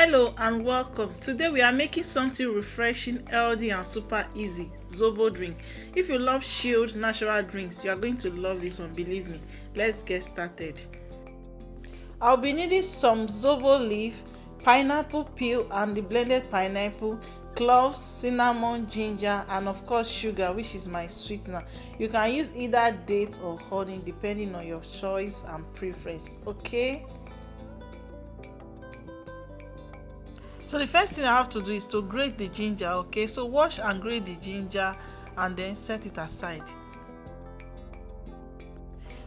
Hello and welcome. Today we are making something refreshing, healthy and super easy, Zobo drink. If you love chilled natural drinks, you are going to love this one, believe me. Let's get started. I'll be needing some Zobo leaf, pineapple peel and the blended pineapple, cloves, cinnamon, ginger and of course sugar, which is my sweetener. You can use either date or honey depending on your choice and preference, okay? So the first thing I have to do is to grate the ginger, okay? So wash and grate the ginger and then set it aside.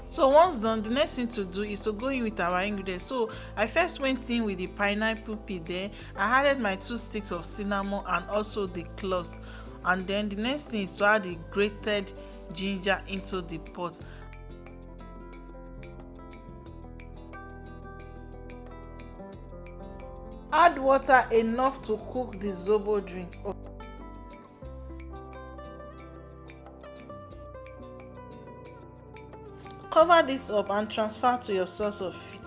So once done, the next thing to do is to go in with our ingredients. So I first went in with the pineapple peel, then I added my 2 sticks of cinnamon and also the cloves. And then the next thing is to add the grated ginger into the pot. Add water enough to cook the Zobo drink. Cover this up and transfer to your source of heat.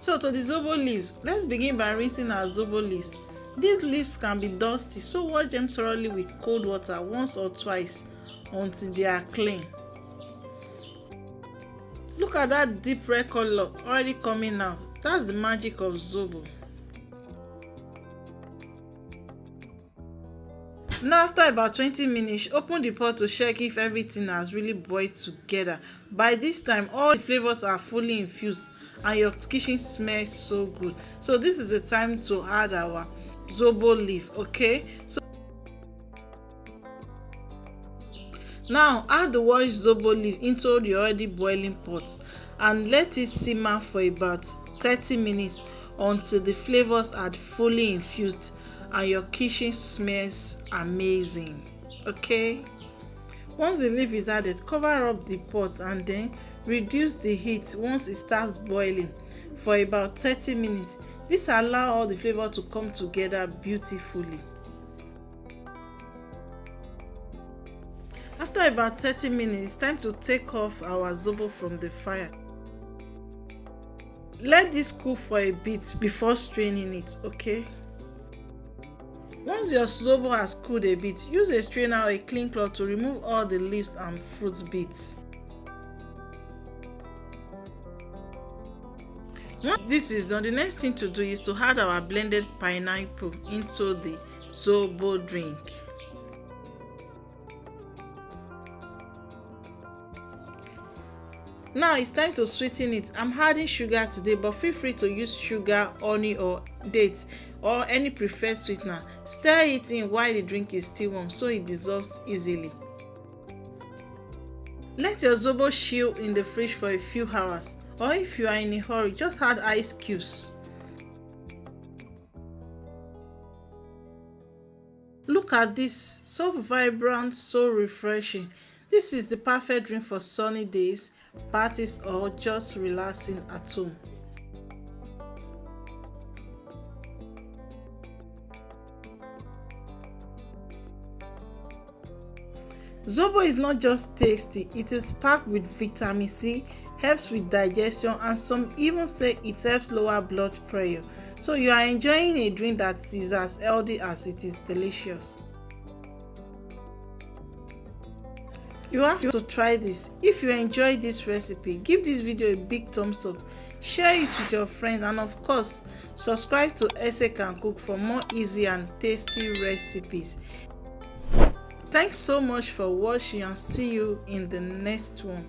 So to the Zobo leaves, let's begin by rinsing our Zobo leaves. These leaves can be dusty, so wash them thoroughly with cold water once or twice until they are clean. Look at that deep red color already coming out. That's the magic of Zobo. Now after about 20 minutes, open the pot to check if everything has really boiled together. By this time, all the flavors are fully infused and your kitchen smells so good. So this is the time to add our Zobo leaf, okay? So now add the washed Zobo leaf into the already boiling pot and let it simmer for about 30 minutes until the flavors are fully infused and your kitchen smells amazing, okay? Once the leaf is added, cover up the pot and then reduce the heat once it starts boiling for about 30 minutes. This allows all the flavor to come together beautifully. After about 30 minutes, it's time to take off our Zobo from the fire. Let this cool for a bit before straining it, okay? Once your Zobo has cooled a bit, use a strainer or a clean cloth to remove all the leaves and fruit bits. Once this is done, the next thing to do is to add our blended pineapple into the Zobo drink. Now it's time to sweeten it. I'm adding sugar today, but feel free to use sugar, honey or dates or any preferred sweetener. Stir it in while the drink is still warm so it dissolves easily. Let your Zobo chill in the fridge for a few hours, or if you are in a hurry, just add ice cubes. Look at this, so vibrant, so refreshing. This is the perfect drink for sunny days, parties or just relaxing at home. Zobo is not just tasty, it is packed with vitamin C, helps with digestion and some even say it helps lower blood pressure. So you are enjoying a drink that is as healthy as it is delicious. You have to try this. If you enjoyed this recipe, give this video a big thumbs up, share it with your friends and of course subscribe to Ese Can Cook for more easy and tasty recipes. Thanks so much for watching and see you in the next one.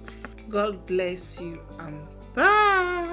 God bless you and bye.